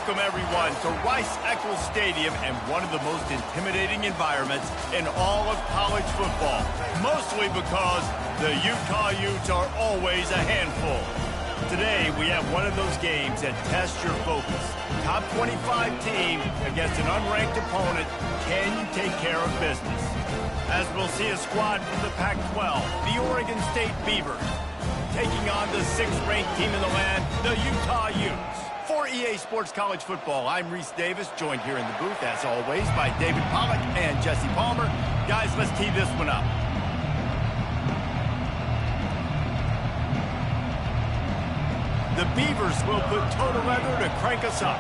Welcome, everyone, to Rice-Eccles Stadium and one of the most intimidating environments in all of college football, mostly because the Utah Utes are always a handful. Today, we have one of those games that tests your focus. Top 25 team against an unranked opponent. Can you take care of business? As we'll see a squad from the Pac-12, the Oregon State Beavers, taking on the 6th-ranked team in the land, the Utah Utes. For EA Sports College Football, I'm Reese Davis, joined here in the booth, as always, by David Pollack and Jesse Palmer. Guys, let's tee this one up. The Beavers will put total leather to crank us up.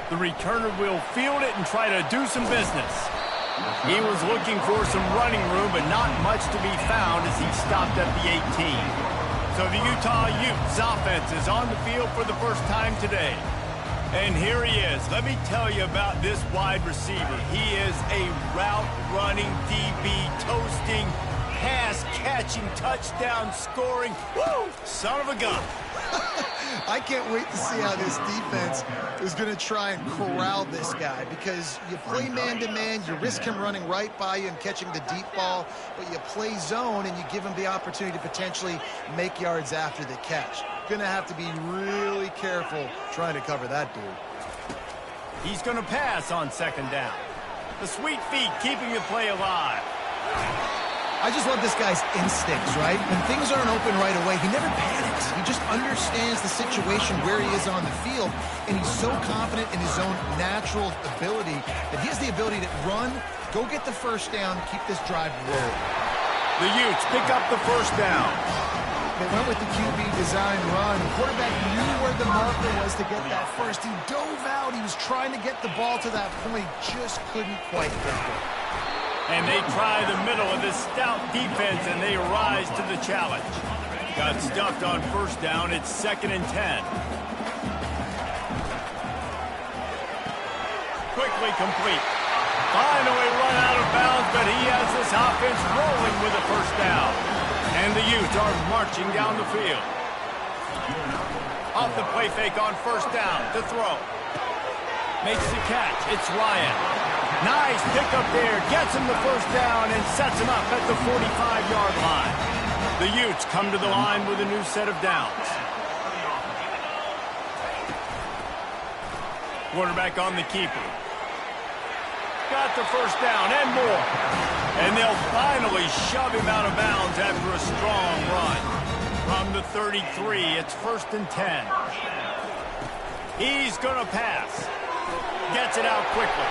The returner will field it and try to do some business. He was looking for some running room, but not much to be found as he stopped at the 18. So the Utah Utes offense is on the field for the first time today. And here he is. Let me tell you about this wide receiver. He is a route-running DB, toasting, pass-catching, touchdown-scoring, woo, son of a gun. I can't wait to see how this defense is going to try and corral this guy, because you play man-to-man, you risk him running right by you and catching the deep ball, but you play zone and you give him the opportunity to potentially make yards after the catch. Going to have to be really careful trying to cover that dude. He's going to pass on second down. The sweet feet keeping the play alive. I just love this guy's instincts, right? When things aren't open right away, he never panics. He just understands the situation where he is on the field, and he's so confident in his own natural ability that he has the ability to run, go get the first down, keep this drive rolling. The Utes pick up the first down. They went with the QB design run. The quarterback knew where the marker was to get that first. He dove out. He was trying to get the ball to that point, just couldn't quite get there. And they try the middle of this stout defense, and they rise to the challenge. Got stuffed on first down. It's 2nd and 10. Quickly complete. Finally run out of bounds, but he has this offense rolling with a first down. And the Utes are marching down the field. Off the play fake on first down to throw. Makes the catch. It's Ryan. Nice pickup there, gets him the first down and sets him up at the 45-yard line. The Utes come to the line with a new set of downs. Quarterback on the keeper. Got the first down and more. And they'll finally shove him out of bounds after a strong run. From the 33, it's 1st and 10. He's going to pass. Gets it out quickly.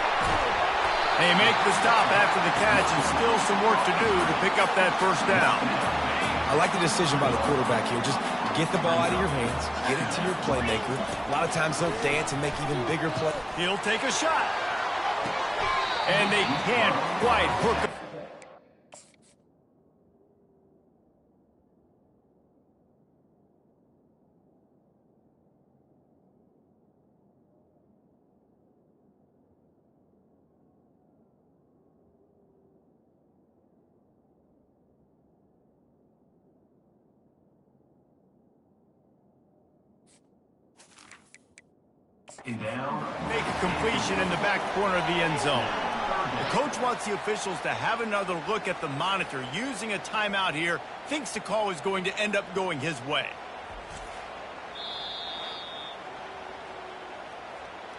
They make the stop after the catch, and still some work to do to pick up that first down. I like the decision by the quarterback here. Just get the ball out of your hands, get it to your playmaker. A lot of times they'll dance and make even bigger plays. He'll take a shot. And they can't quite hook him. Make a completion in the back corner of the end zone. The coach wants the officials to have another look at the monitor using a timeout here. Thinks the call is going to end up going his way.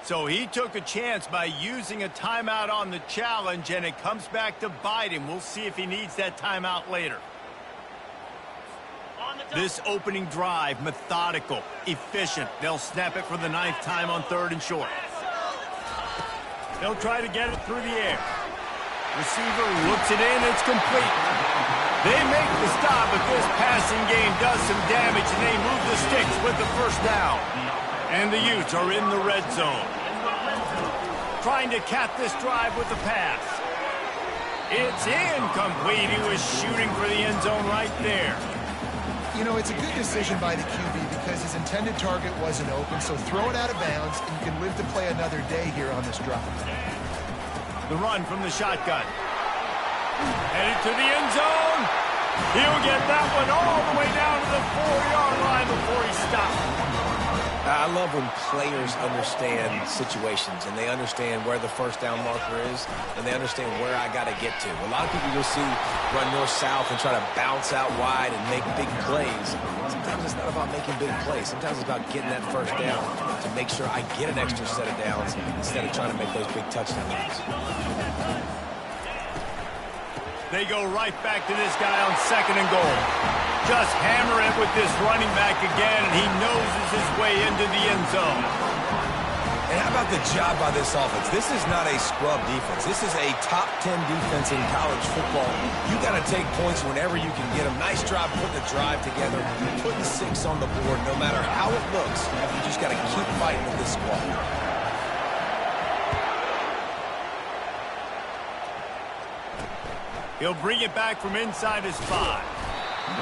So he took a chance by using a timeout on the challenge, and it comes back to bite him. We'll see if he needs that timeout later. This opening drive, methodical, efficient. They'll snap it for the 9th time on 3rd and short. They'll try to get it through the air. Receiver looks it in, it's complete. They make the stop, but this passing game does some damage, and they move the sticks with the first down. And the Utes are in the red zone. Trying to cap this drive with the pass. It's incomplete. He was shooting for the end zone right there. You know, it's a good decision by the QB because his intended target wasn't open, so throw it out of bounds, and you can live to play another day here on this drive. The run from the shotgun. Headed to the end zone. He'll get that one all the way down to the 4-yard line before he stops. I love when players understand situations and they understand where the first down marker is and they understand where I got to get to. A lot of people you'll see run north-south and try to bounce out wide and make big plays. Sometimes it's not about making big plays. Sometimes it's about getting that first down to make sure I get an extra set of downs instead of trying to make those big touchdown runs. They go right back to this guy on 2nd and goal. Just hammer it with this running back again, and he noses his way into the end zone. And how about the job by this offense? This is not a scrub defense. This is a top 10 defense in college football. You got to take points whenever you can get them. Nice job putting the drive together, putting 6 on the board. No matter how it looks, you just got to keep fighting with this squad. He'll bring it back from inside his 5.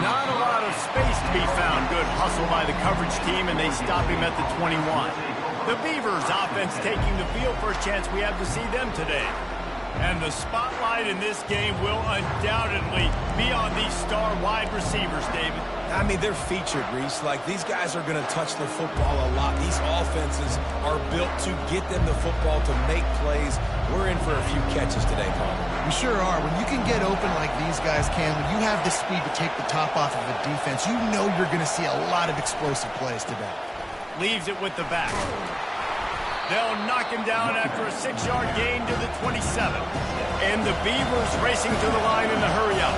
Not a lot of space to be found. Good hustle by the coverage team, and they stop him at the 21. The Beavers offense taking the field. First chance we have to see them today. And the spotlight in this game will undoubtedly be on these star wide receivers, David. I mean, they're featured, Reese. Like, these guys are going to touch the football a lot. These offenses are built to get them the football, to make plays. We're in for a few catches today, Paul. We sure are. When you can get open like these guys can, when you have the speed to take the top off of a defense, you know you're going to see a lot of explosive plays today. Leaves it with the back. They'll knock him down after a 6-yard gain to the 27. And the Beavers racing to the line in the hurry-up.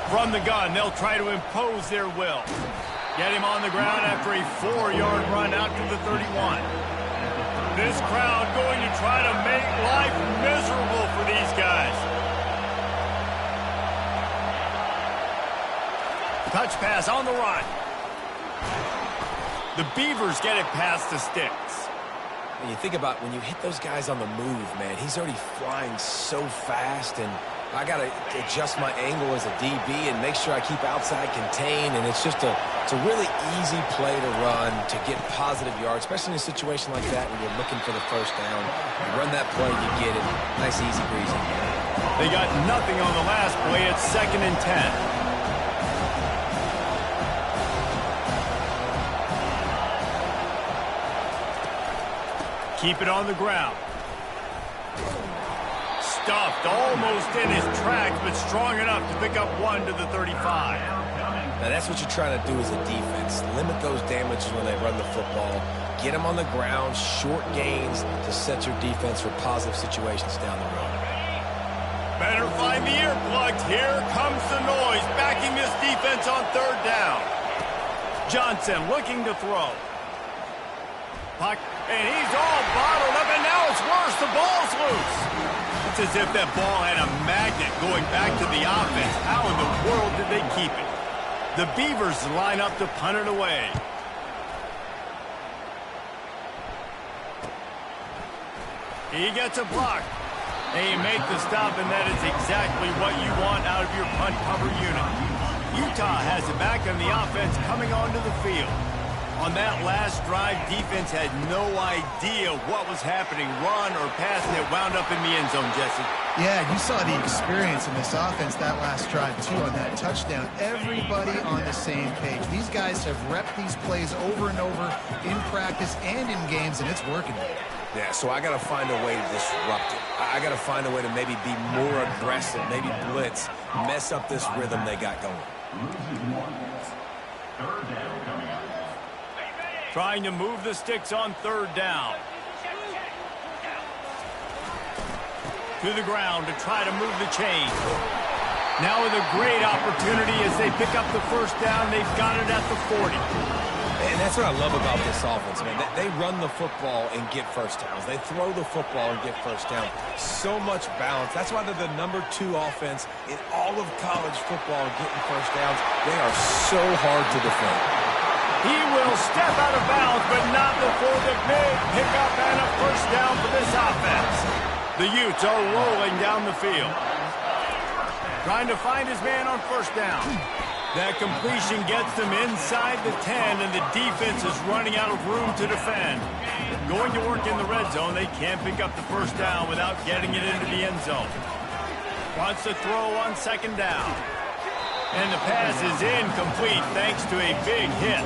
From the gun, they'll try to impose their will. Get him on the ground after a 4-yard run out to the 31. This crowd going to try to make life miserable for these guys. Touch pass on the run. The Beavers get it past the sticks. When you think about when you hit those guys on the move, man, he's already flying so fast, and I got to adjust my angle as a DB and make sure I keep outside contained, and it's a really easy play to run to get positive yards, especially in a situation like that when you're looking for the first down. You run that play, you get it. Nice, easy breezy. They got nothing on the last play. It's 2nd and 10. Keep it on the ground. Stuffed almost in his tracks, but strong enough to pick up 1 to the 35. Now, that's what you're trying to do as a defense. Limit those damages when they run the football. Get them on the ground, short gains to set your defense for positive situations down the road. Better find the earplugs. Here comes the noise, backing this defense on 3rd down. Johnson looking to throw. Puck, and he's all bottled up, and now it's worse. The ball's loose. It's as if that ball had a magnet going back to the offense. How in the world did they keep it? The Beavers line up to punt it away. He gets a block. And you make the stop, and that is exactly what you want out of your punt cover unit. Utah has it back, and the offense coming onto the field. On that last drive, defense had no idea what was happening, run or pass, and it wound up in the end zone, Jesse. Yeah, you saw the experience in this offense that last drive, too, on that touchdown. Everybody on the same page. These guys have repped these plays over and over in practice and in games, and it's working. Yeah, so I got to find a way to disrupt it. I got to find a way to maybe be more aggressive, maybe blitz, mess up this rhythm they got going. Trying to move the sticks on 3rd down. To the ground to try to move the chain. Now with a great opportunity as they pick up the first down. They've got it at the 40. And that's what I love about this offense, man. They run the football and get first downs. They throw the football and get first down. So much balance. That's why they're the #2 offense in all of college football getting first downs. They are so hard to defend. He will step out of bounds, but not before the big pickup and a first down for this offense. The Utes are rolling down the field. Trying to find his man on first down. That completion gets them inside the 10, and the defense is running out of room to defend. Going to work in the red zone. They can't pick up the first down without getting it into the end zone. Wants to throw on 2nd down. And the pass is incomplete thanks to a big hit.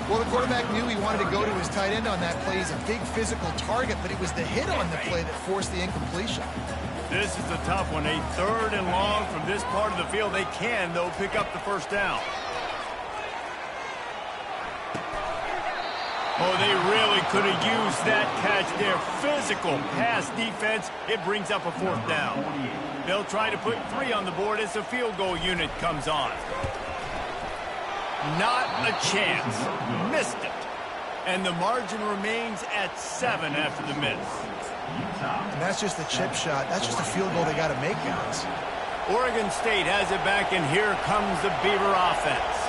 Well, the quarterback knew he wanted to go to his tight end on that play. He's a big physical target, but it was the hit on the play that forced the incompletion. This is a tough one. A 3rd and long from this part of the field. They can, though, pick up the first down. Oh, they really could have used that catch there. Physical pass defense. It brings up a 4th down. They'll try to put 3 on the board as the field goal unit comes on. Not a chance. Missed it. And the margin remains at 7 after the miss. And that's just a chip shot. That's just a field goal they got to make, guys. Oregon State has it back, and here comes the Beaver offense.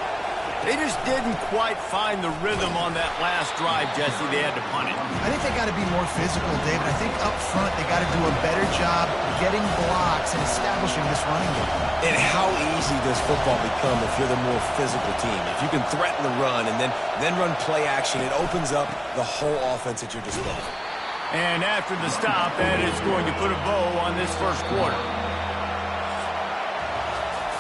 They just didn't quite find the rhythm on that last drive, Jesse. They had to punt it. I think they got to be more physical, David. I think up front they got to do a better job getting blocks and establishing this running game. And how easy does football become if you're the more physical team? If you can threaten the run and then run play action, it opens up the whole offense at your disposal. And after the stop, that is going to put a bow on this first quarter.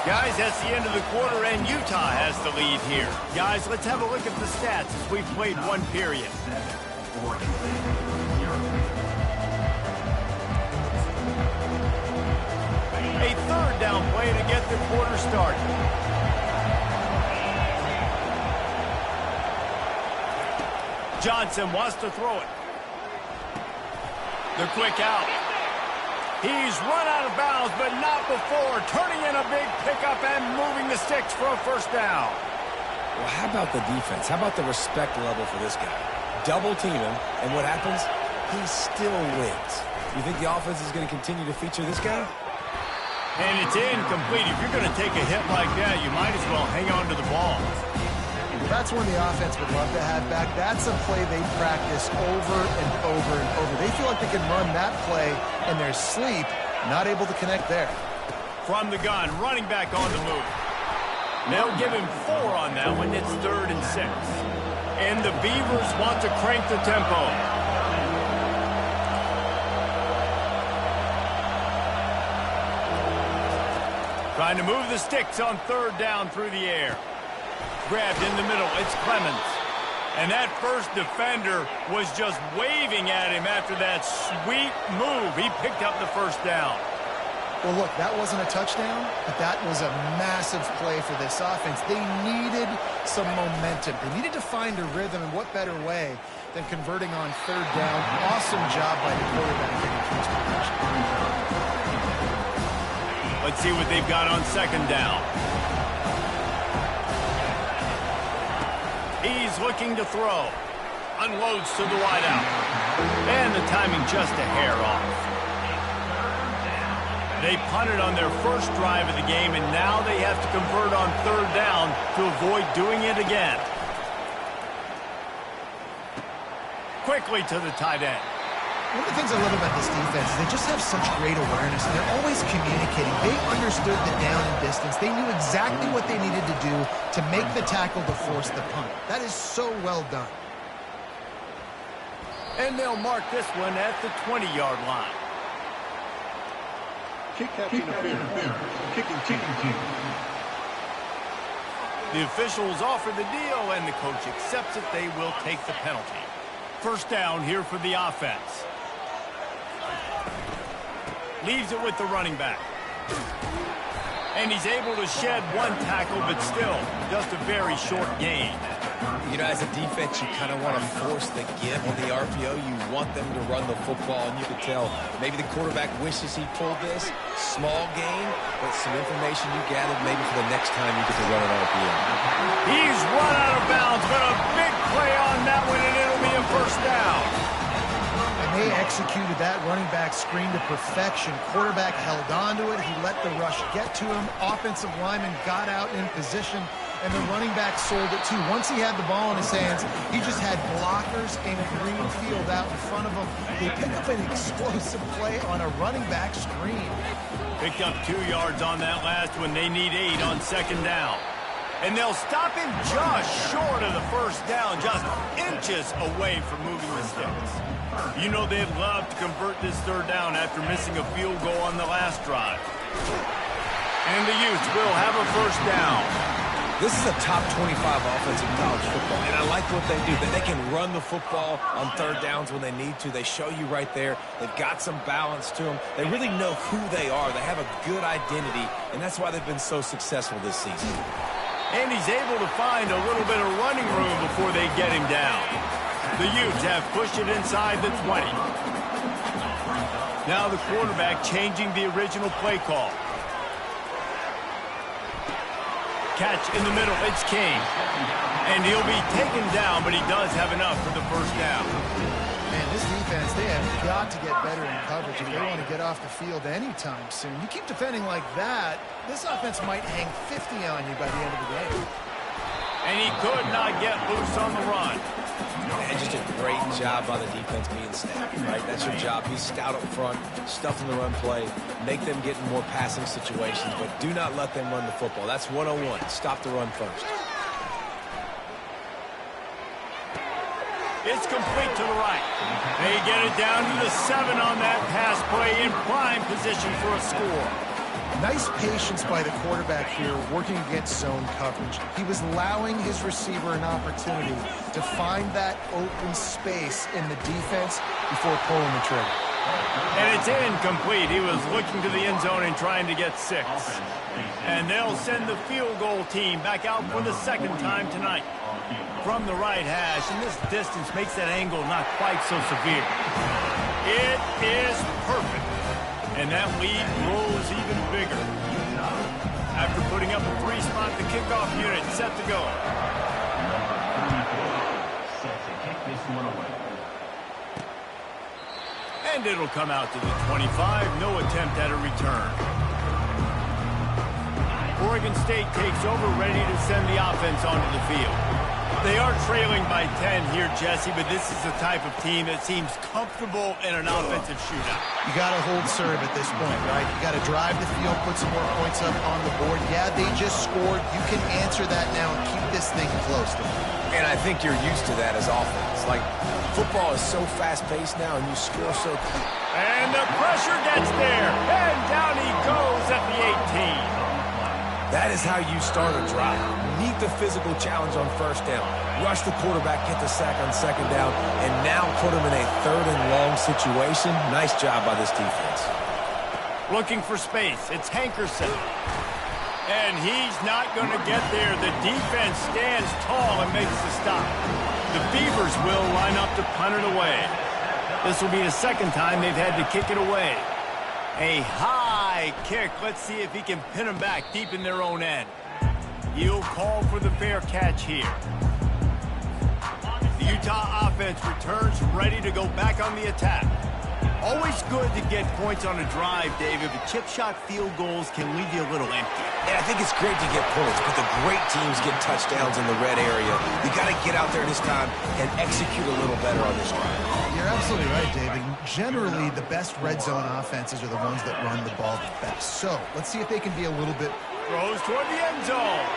Guys, that's the end of the quarter, and Utah has the lead here. Guys, let's have a look at the stats as we've played 1 period. A 3rd down play to get the quarter started. Johnson wants to throw it. The quick out. He's run out of bounds, but not before. Turning in a big pickup and moving the sticks for a first down. Well, how about the defense? How about the respect level for this guy? Double team him, and what happens? He still wins. You think the offense is going to continue to feature this guy? And it's incomplete. If you're going to take a hit like that, you might as well hang on to the ball. That's one the offense would love to have back. That's a play they practice over and over and over. They feel like they can run that play in their sleep, not able to connect there. From the gun, running back on the move. They'll give him 4 on that one. It's 3rd and 6. And the Beavers want to crank the tempo. Trying to move the sticks on 3rd down through the air. Grabbed in the middle. It's Clemens. And that first defender was just waving at him after that sweet move. He picked up the first down. Well, look, that wasn't a touchdown, but that was a massive play for this offense. They needed some momentum. They needed to find a rhythm, and what better way than converting on 3rd down. Awesome job by the quarterback getting close protection. Let's see what they've got on 2nd down. He's looking to throw. Unloads to the wideout. And the timing just a hair off. They punted on their first drive of the game, and now they have to convert on 3rd down to avoid doing it again. Quickly to the tight end. One of the things I love about this defense is they just have such great awareness, and they're always communicating. They understood the down and distance. They knew exactly what they needed to do to make the tackle to force the punt. That is so well done. And they'll mark this one at the 20-yard line. Kick catching interference. Kicking team. The officials offer the deal, and the coach accepts it. They will take the penalty. First down here for the offense. Leaves it with the running back. And he's able to shed 1 tackle, but still just a very short gain. You know, as a defense, you kind of want to force the give on the RPO. You want them to run the football, and you can tell maybe the quarterback wishes he pulled this. Small gain, but some information you gathered maybe for the next time you get to run an RPO. He's run out of bounds, but a big play on that one, and it'll be a first down. And they executed that running back screen to perfection. Quarterback held on to it. He let the rush get to him. Offensive lineman got out in position, and the running back sold it too. Once he had the ball in his hands, he just had blockers in a green field out in front of him. They pick up an explosive play on a running back screen. Picked up 2 yards on that last one. They need 8 on 2nd down. And they'll stop him just short of the first down, just inches away from moving the sticks. You know they'd love to convert this 3rd down after missing a field goal on the last drive. And the Utes will have a first down. This is a top 25 offense in college football, and I like what they do. That they can run the football on third downs when they need to. They show you right there. They've got some balance to them. They really know who they are. They have a good identity, and that's why they've been so successful this season. And he's able to find a little bit of running room before they get him down. The Utes have pushed it inside the 20. Now the quarterback changing the original play call. Catch in the middle, it's King. And he'll be taken down, but he does have enough for the first down. Man, this defense, they have got to get better in coverage if they want to get off the field anytime soon. You keep defending like that, this offense might hang 50 on you by the end of the game. And he could not get loose on the run. And just a great job by the defense being stout, right? That's your job. Be stout up front, stuff in the run play, make them get in more passing situations, but do not let them run the football. That's 101. Stop the run first. It's complete to the right. They get it down to the 7 on that pass play in prime position for a score. Nice patience by the quarterback here working against zone coverage. He was allowing his receiver an opportunity to find that open space in the defense before pulling the trigger. And it's incomplete. He was looking to the end zone and trying to get 6. And they'll send the field goal team back out for the second time tonight. From the right hash, and this distance makes that angle not quite so severe. It is perfect. And that lead grows even bigger. After putting up a 3-spot, the kickoff unit set to go. And it'll come out to the 25. No attempt at a return. Oregon State takes over, ready to send the offense onto the field. They are trailing by 10 here, Jesse, but this is the type of team that seems comfortable in an offensive shootout. You got to hold serve at this point, right? You got to drive the field, put some more points up on the board. Yeah, they just scored. You can answer that now and keep this thing close to them. And I think you're used to that as offense. Like, football is so fast-paced now, and you score so quick. And the pressure gets there, and down he goes at the 18. That is how you start a drive. Meet the physical challenge on first down. Rush the quarterback, get the sack on second down, and now put him in a third and long situation. Nice job by this defense. Looking for space. It's Hankerson. And he's not going to get there. The defense stands tall and makes the stop. The Beavers will line up to punt it away. This will be the second time they've had to kick it away. A high kick. Let's see if he can pin them back deep in their own end. He'll call for the fair catch here. The Utah offense returns ready to go back on the attack. Always good to get points on a drive, David, but chip shot field goals can leave you a little empty. Yeah, I think it's great to get points, but the great teams get touchdowns in the red area. You got to get out there this time and execute a little better on this drive. You're absolutely right, David. Generally, the best red zone offenses are the ones that run the ball the best. So, let's see if they can be a little bit... Throws toward the end zone.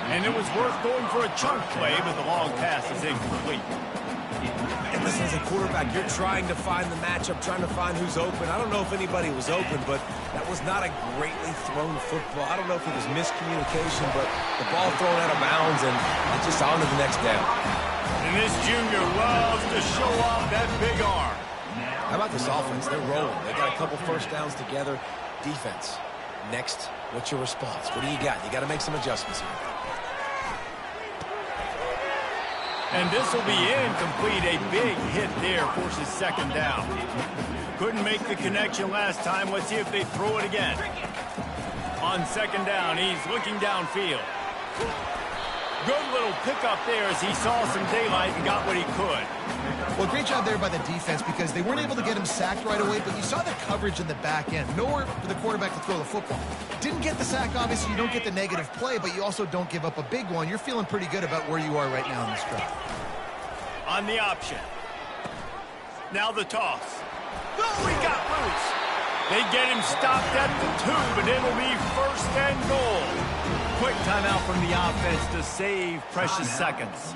And it was worth going for a chunk play, but the long pass is incomplete. And listen, as a quarterback, you're trying to find the matchup, trying to find who's open. I don't know if anybody was open, but that was not a greatly thrown football. I don't know if it was miscommunication, but the ball thrown out of bounds and just on to the next down. And this junior loves to show off that big arm. How about this offense? They're rolling. They got a couple first downs together. Defense. Next, what's your response? What do you got? You got to make some adjustments here. And this will be incomplete. A big hit there forces second down. Couldn't make the connection last time. Let's see if they throw it again. On second down, he's looking downfield. Good little pickup there as he saw some daylight and got what he could. Well, great job there by the defense because they weren't able to get him sacked right away, but you saw the coverage in the back end. Nowhere for the quarterback to throw the football. Didn't get the sack, obviously. You don't get the negative play, but you also don't give up a big one. You're feeling pretty good about where you are right now in this drive. On the option. Now the toss. Oh, he got loose. They get him stopped at the 2, but it'll be first and goal. Quick timeout from the offense to save precious seconds.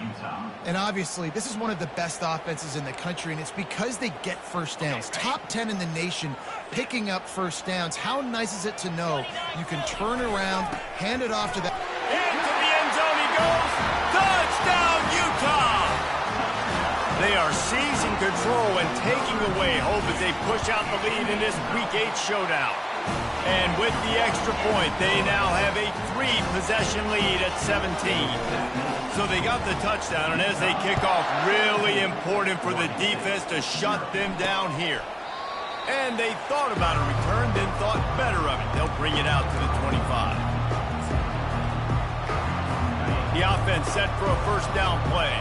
And obviously, this is one of the best offenses in the country, and it's because they get first downs. Top 10 in the nation picking up first downs. How nice is it to know you can turn around, hand it off to that. Into the end zone he goes. Touchdown, Utah! They are seizing control and taking away hope as they push out the lead in this Week 8 showdown. And with the extra point, they now have a 3-possession lead at 17. So they got the touchdown, and as they kick off, really important for the defense to shut them down here. And they thought about a return, then thought better of it. They'll bring it out to the 25. The offense set for a first down play.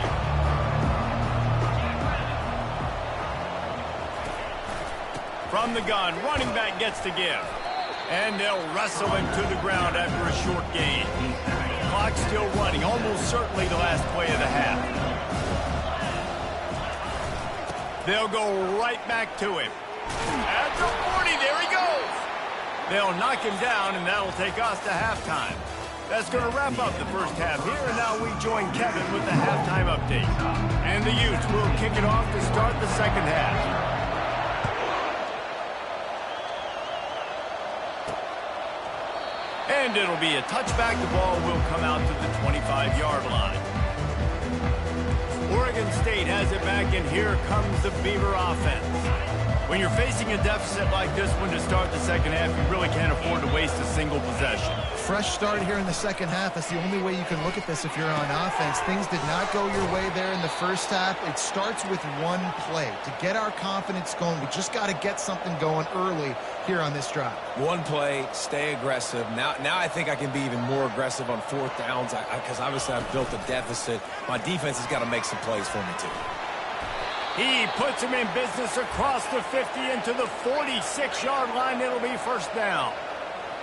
From the gun, running back gets to give. And they'll wrestle him to the ground after a short gain. Clock still running, almost certainly the last play of the half. They'll go right back to him. At the 40, there he goes. They'll knock him down, and that'll take us to halftime. That's going to wrap up the first half here, and now we join Kevin with the halftime update. And the Utes will kick it off to start the second half. And it'll be a touchback. The ball will come out to the 25-yard line. Oregon State has it back, and here comes the Beaver offense. When you're facing a deficit like this one to start the second half, you really can't afford to waste a single possession. Fresh start here in the second half. That's the only way you can look at this if you're on offense. Things did not go your way there in the first half. It starts with one play. To get our confidence going, we just got to get something going early here on this drive. One play, stay aggressive. Now I think I can be even more aggressive on fourth downs because obviously I've built a deficit. My defense has got to make some plays for me too. He puts him in business across the 50 into the 46-yard line. It'll be first down.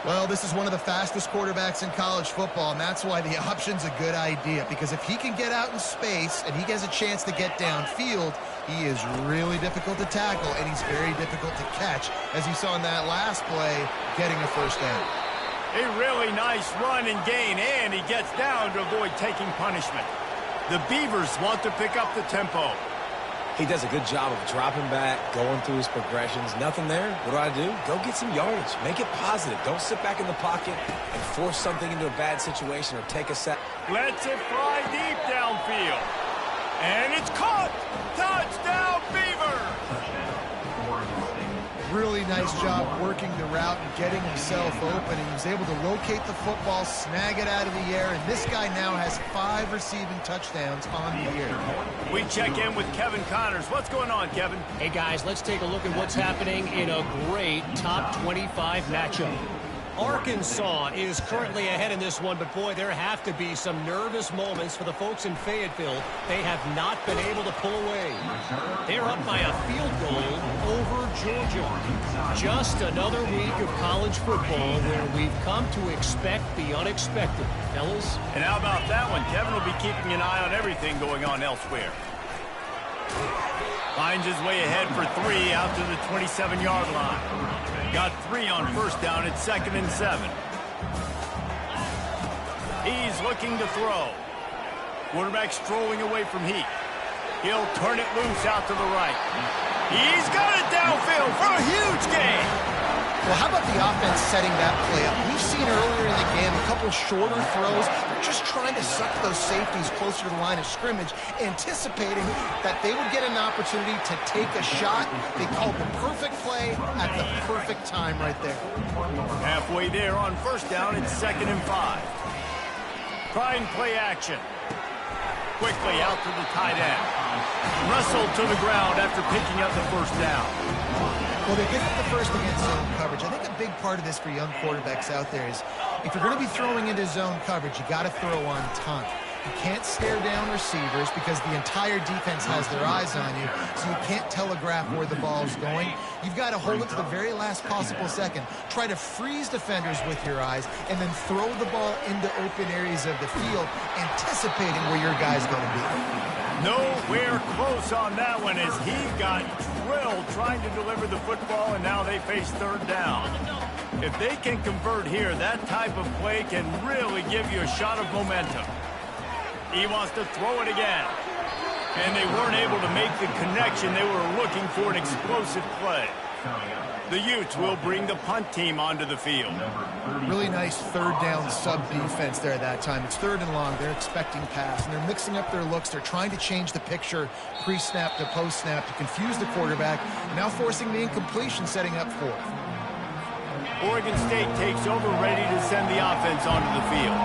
Well, this is one of the fastest quarterbacks in college football, and that's why the option's a good idea. Because if he can get out in space and he has a chance to get downfield, he is really difficult to tackle, and he's very difficult to catch, as you saw in that last play, getting a first down. A really nice run and gain, and he gets down to avoid taking punishment. The Beavers want to pick up the tempo. He does a good job of dropping back, going through his progressions. Nothing there. What do? Go get some yardage. Make it positive. Don't sit back in the pocket and force something into a bad situation or take a set. Lets it fly deep downfield. And it's caught. Touchdown, Beaver. Really nice job working the route and getting himself open. He was able to locate the football, snag it out of the air, and this guy now has 5 receiving touchdowns on the year. We check in with Kevin Connors. What's going on, Kevin? Hey, guys, let's take a look at what's happening in a great top 25 matchup. Arkansas is currently ahead in this one, but boy, there have to be some nervous moments for the folks in Fayetteville. They have not been able to pull away. They're up by a field goal over Georgia. Just another week of college football where we've come to expect the unexpected. Fellas? And how about that one? Kevin will be keeping an eye on everything going on elsewhere. Finds his way ahead for 3 out to the 27-yard line. Got 3 on first down at 2nd and 7. He's looking to throw. Quarterback strolling away from Heat. He'll turn it loose out to the right. He's got it downfield for a huge gain. Well, how about the offense setting that play up? We've seen earlier in the game a couple shorter throws. They're just trying to suck those safeties closer to the line of scrimmage, anticipating that they would get an opportunity to take a shot. They called the perfect play at the perfect time right there. Halfway there on first down, it's 2nd and 5. Try and play action. Quickly out to the tight end. Wrestled to the ground after picking up the first down. Well, they pick up the first against zone coverage. I think a big part of this for young quarterbacks out there is if you're going to be throwing into zone coverage, you got to throw on time. You can't stare down receivers because the entire defense has their eyes on you, so you can't telegraph where the ball's going. You've got to hold it to the very last possible second. Try to freeze defenders with your eyes and then throw the ball into open areas of the field, anticipating where your guy's going to be. Nowhere close on that one as he got drilled trying to deliver the football, and now they face 3rd down. If they can convert here, that type of play can really give you a shot of momentum. He wants to throw it again. And they weren't able to make the connection. They were looking for an explosive play. The Utes will bring the punt team onto the field. Really nice third down sub defense there that time. It's third and long. They're expecting pass, and they're mixing up their looks. They're trying to change the picture pre-snap to post-snap to confuse the quarterback, now forcing the incompletion, setting up fourth. Oregon State takes over, ready to send the offense onto the field.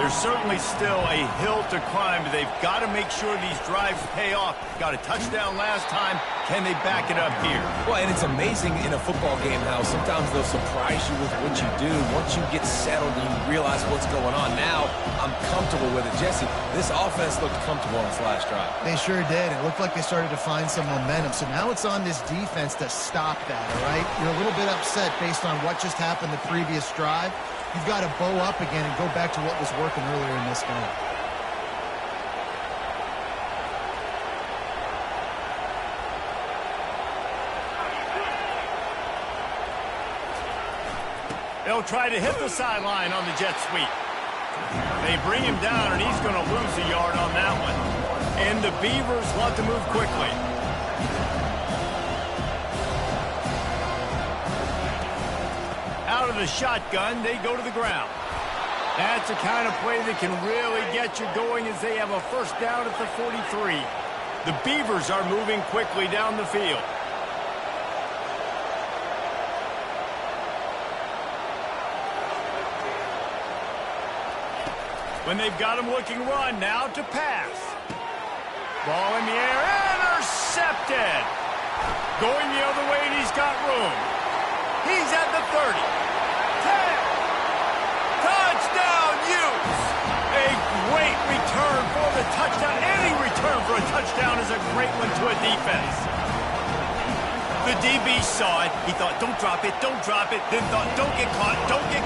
There's certainly still a hill to climb. They've got to make sure these drives pay off. Got a touchdown last time. Can they back it up here? Well, and it's amazing in a football game how sometimes they'll surprise you with what you do. Once you get settled and you realize what's going on, now I'm comfortable with it. Jesse, this offense looked comfortable on this last drive. They sure did. It looked like they started to find some momentum. So now it's on this defense to stop that, all right? You're a little bit upset based on what just happened the previous drive. You've got to bow up again and go back to what was working earlier in this game. They'll try to hit the sideline on the jet sweep. They bring him down, and he's going to lose a yard on that one. And the Beavers want to move quickly. Out of the shotgun, they go to the ground. That's the kind of play that can really get you going as they have a first down at the 43. The Beavers are moving quickly down the field. When they've got him looking run, now to pass. Ball in the air, intercepted. Going the other way, and he's got room. He's at the 30. 10. Touchdown, Utes. A great return for the touchdown. Any return for a touchdown is a great one to a defense. The DB saw it. He thought, don't drop it, don't drop it. Then thought, don't get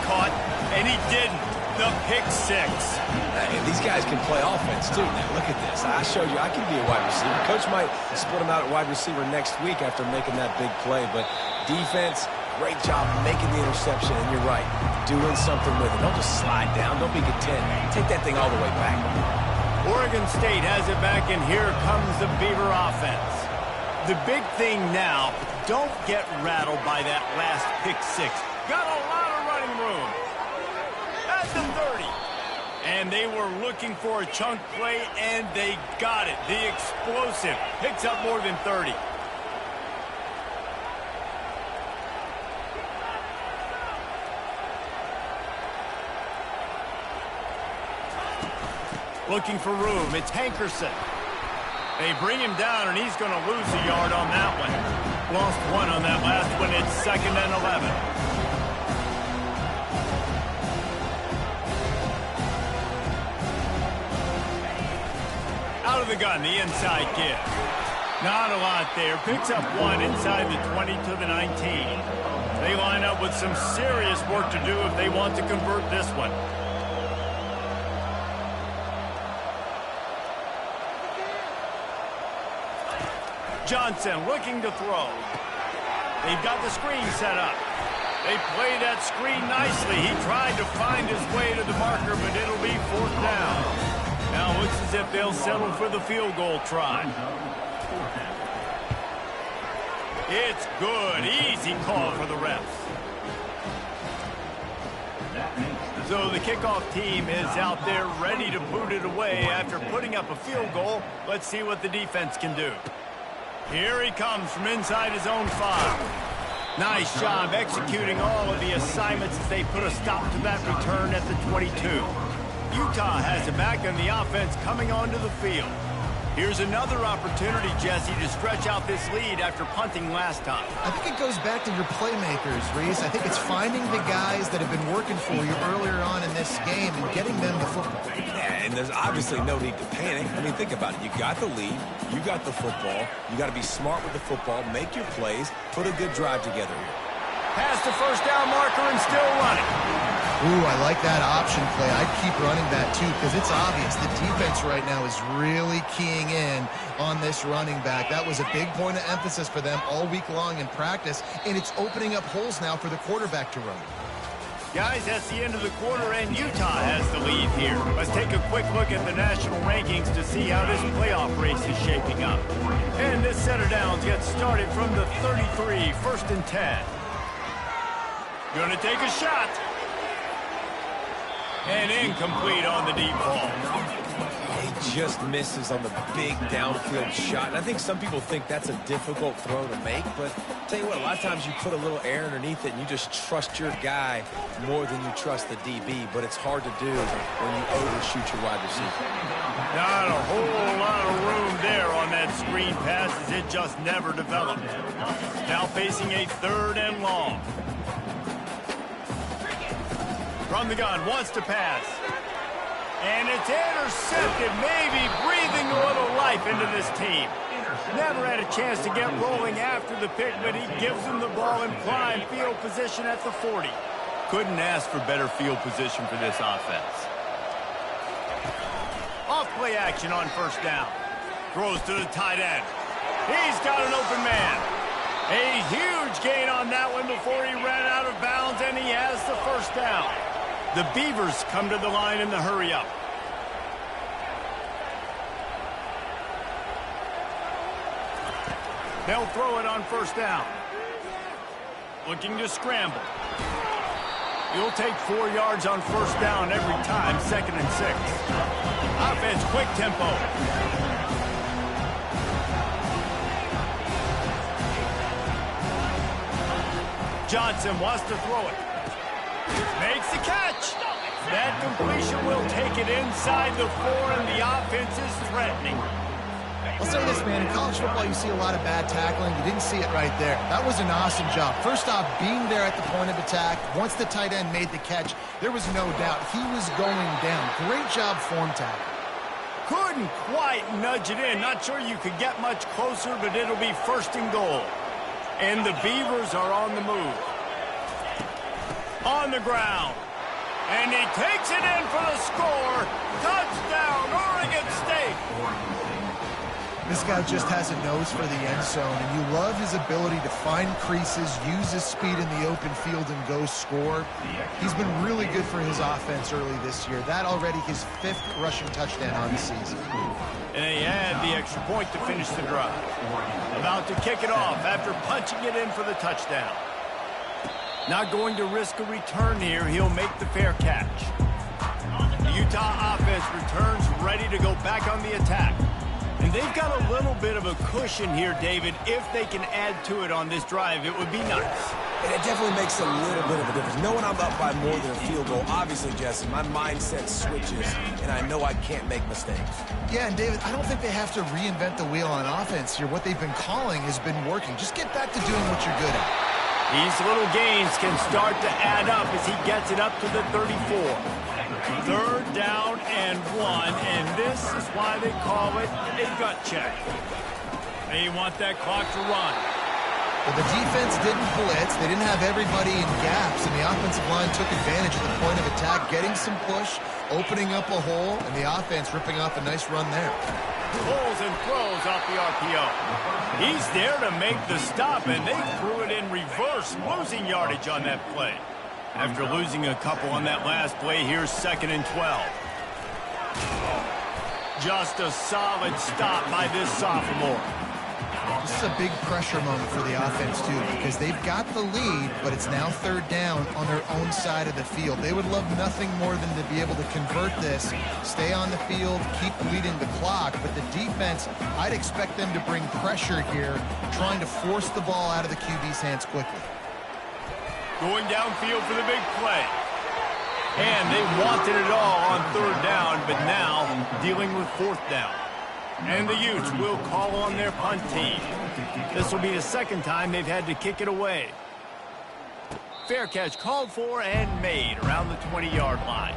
caught, and he didn't. The pick six. And these guys can play offense, too. Now, look at this. I showed you I can be a wide receiver. Coach might split him out at wide receiver next week after making that big play. But defense, great job making the interception. And you're right, doing something with it. Don't just slide down. Don't be content. Take that thing all the way back. Oregon State has it back, and here comes the Beaver offense. The big thing now, don't get rattled by that last pick six. Got a lot of running room. At the 30. And they were looking for a chunk play, and they got it. The explosive picks up more than 30. Looking for room. It's Hankerson. They bring him down, and he's going to lose a yard on that one. Lost one on that last one. It's 2nd and 11. Out of the gun, the inside give. Not a lot there. Picks up one inside the 20 to the 19. They line up with some serious work to do if they want to convert this one. Johnson looking to throw. They've got the screen set up. They play that screen nicely. He tried to find his way to the marker, but it'll be 4th down. Now looks as if they'll settle for the field goal try. It's good. Easy call for the refs. So the kickoff team is out there ready to boot it away after putting up a field goal. Let's see what the defense can do. Here he comes from inside his own 5. Nice job executing all of the assignments as they put a stop to that return at the 22. Utah has it back, and the offense coming onto the field. Here's another opportunity, Jesse, to stretch out this lead after punting last time. I think it goes back to your playmakers, Reese. I think it's finding the guys that have been working for you earlier on in this game and getting them the football. Yeah, and there's obviously no need to panic. I mean, think about it. You got the lead. You got the football. You got to be smart with the football, make your plays, put a good drive together here. Past the first down marker and still running. Ooh, I like that option play. I'd keep running that too because it's obvious the defense right now is really keying in on this running back. That was a big point of emphasis for them all week long in practice, and it's opening up holes now for the quarterback to run. Guys, that's the end of the quarter, and Utah has the lead here. Let's take a quick look at the national rankings to see how this playoff race is shaping up. And this set of downs gets started from the 33, 1st and 10. Gonna take a shot. And incomplete on the deep ball. He just misses on the big downfield shot. And I think some people think that's a difficult throw to make, but I'll tell you what, a lot of times you put a little air underneath it and you just trust your guy more than you trust the DB, but it's hard to do when you overshoot your wide receiver. Not a whole lot of room there on that screen pass as it just never developed. Now facing a 3rd and long. From the gun, wants to pass. And it's intercepted, maybe breathing a little life into this team. Never had a chance to get rolling after the pick, but he gives them the ball in prime field position at the 40. Couldn't ask for better field position for this offense. Off play action on 1st down. Throws to the tight end. He's got an open man. A huge gain on that one before he ran out of bounds, and he has the 1st down. The Beavers come to the line in the hurry-up. They'll throw it on 1st down. Looking to scramble. He'll take 4 yards on 1st down every time, 2nd and 6. Offense, quick tempo. Johnson wants to throw it. Makes the catch. That completion will take it inside the 4, and the offense is threatening. I'll say this, man. In college football, you see a lot of bad tackling. You didn't see it right there. That was an awesome job. First off, being there at the point of attack. Once the tight end made the catch, there was no doubt he was going down. Great job form tackle. Couldn't quite nudge it in. Not sure you could get much closer, but it'll be 1st and goal. And the Beavers are on the move. On the ground. And he takes it in for the score. Touchdown, Oregon State. This guy just has a nose for the end zone, and you love his ability to find creases, use his speed in the open field, and go score. He's been really good for his offense early this year. That already his 5th rushing touchdown on the season. And they add the extra point to finish the drive. About to kick it off after punching it in for the touchdown. Not going to risk a return here. He'll make the fair catch. The Utah offense returns ready to go back on the attack. And they've got a little bit of a cushion here, David. If they can add to it on this drive, it would be nice. And it definitely makes a little bit of a difference. Knowing I'm up by more than a field goal, obviously, Jesse, my mindset switches, and I know I can't make mistakes. Yeah, and David, I don't think they have to reinvent the wheel on offense here. What they've been calling has been working. Just get back to doing what you're good at. These little gains can start to add up as he gets it up to the 34. 3rd down and 1, and this is why they call it a gut check. They want that clock to run. Well, the defense didn't blitz. They didn't have everybody in gaps, and the offensive line took advantage at the point of attack, getting some push, opening up a hole, and the offense ripping off a nice run there. Pulls and throws off the RPO. He's there to make the stop, and they threw it in reverse, losing yardage on that play. After losing a couple on that last play, here's 2nd and 12. Just a solid stop by this sophomore. This is a big pressure moment for the offense, too, because they've got the lead, but it's now 3rd down on their own side of the field. They would love nothing more than to be able to convert this, stay on the field, keep bleeding the clock. But the defense, I'd expect them to bring pressure here, trying to force the ball out of the QB's hands quickly. Going downfield for the big play. And they wanted it all on 3rd down, but now dealing with 4th down. And the Utes will call on their punt team. This will be the 2nd time they've had to kick it away. Fair catch called for and made around the 20-yard line.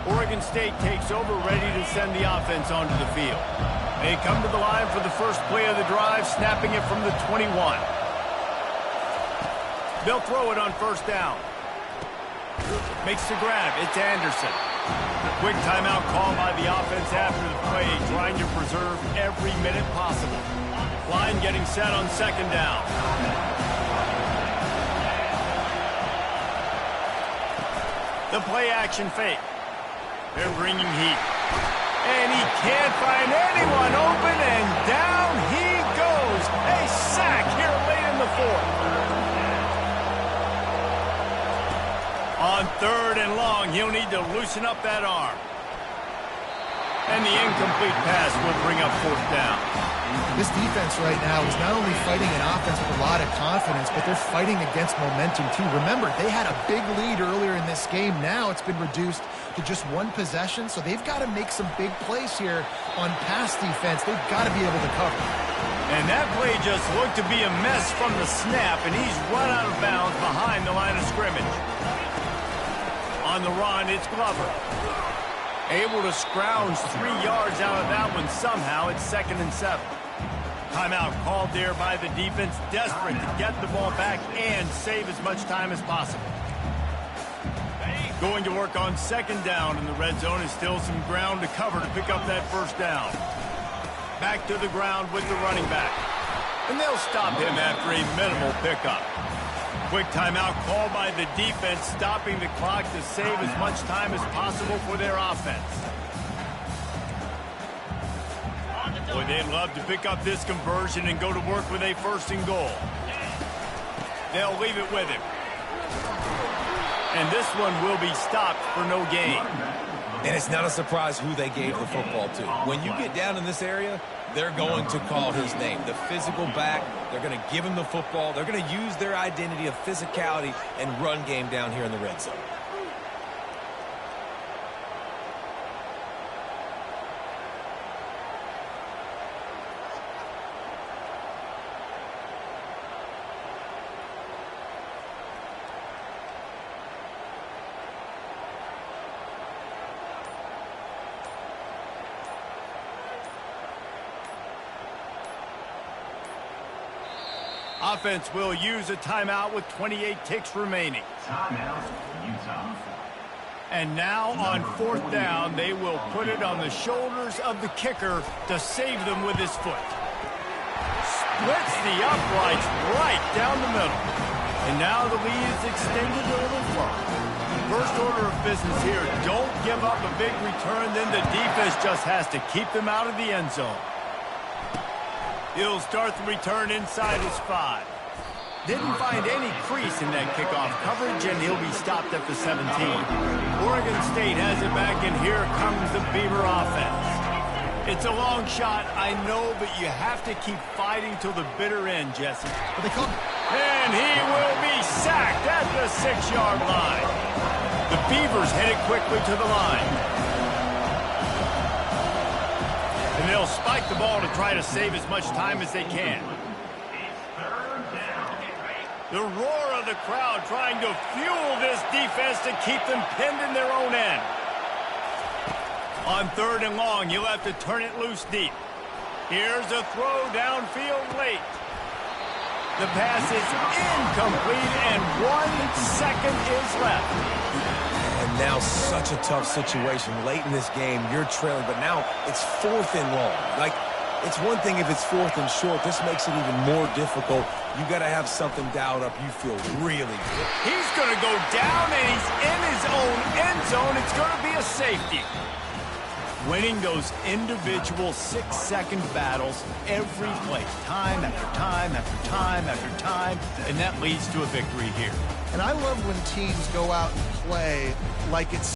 Oregon State takes over, ready to send the offense onto the field. They come to the line for the first play of the drive, snapping it from the 21. They'll throw it on first down. Makes the grab. It's Anderson. Quick timeout called by the offense after the play, trying to preserve every minute possible. Line getting set on second down. The play action fake. They're bringing heat. And he can't find anyone open, and down he goes. A sack here late in the fourth. On third and long, he'll need to loosen up that arm. And the incomplete pass will bring up fourth down. This defense right now is not only fighting an offense with a lot of confidence, but they're fighting against momentum too. Remember, they had a big lead earlier in this game. Now it's been reduced to just one possession, so they've got to make some big plays here on pass defense. They've got to be able to cover. And that play just looked to be a mess from the snap, and he's run out of bounds behind the line of scrimmage. On the run, it's Glover. Able to scrounge 3 yards out of that one somehow. It's 2nd and 7. Timeout called there by the defense, desperate to get the ball back and save as much time as possible. Going to work on second down in the red zone is still some ground to cover to pick up that first down. Back to the ground with the running back. And they'll stop him after a minimal pickup. Quick timeout called by the defense, stopping the clock to save as much time as possible for their offense. Boy, they'd love to pick up this conversion and go to work with a 1st and goal. They'll leave it with him. And this one will be stopped for no gain. And it's not a surprise who they gave the football to. When you get down in this area, they're going to call his name. The physical back, they're going to give him the football. They're going to use their identity of physicality and run game down here in the red zone. Offense will use a timeout with 28 ticks remaining. Timeout, Utah. And now on 4th down, they will put it on the shoulders of the kicker to save them with his foot. Splits the uprights right down the middle. And now the lead is extended a little further. First order of business here, don't give up a big return, then the defense just has to keep them out of the end zone. He'll start the return inside his 5. Didn't find any crease in that kickoff coverage, and he'll be stopped at the 17. Oregon State has it back, and here comes the Beaver offense. It's a long shot, I know, but you have to keep fighting till the bitter end, Jesse. And he will be sacked at the 6-yard line. The Beavers headed quickly to the line. And they'll spike the ball to try to save as much time as they can. The roar of the crowd trying to fuel this defense to keep them pinned in their own end. On 3rd and long, you'll have to turn it loose deep. Here's a throw downfield late. The pass is incomplete, and 1 second is left. And now such a tough situation. Late in this game, you're trailing, but now it's 4th and long. Like, it's one thing if it's 4th and short. This makes it even more difficult. You got to have something dialed up you feel really good. He's going to go down, and he's in his own end zone. It's going to be a safety. Winning those individual 6-second battles every play, time after time after time after time, and that leads to a victory here. And I love when teams go out and play like it's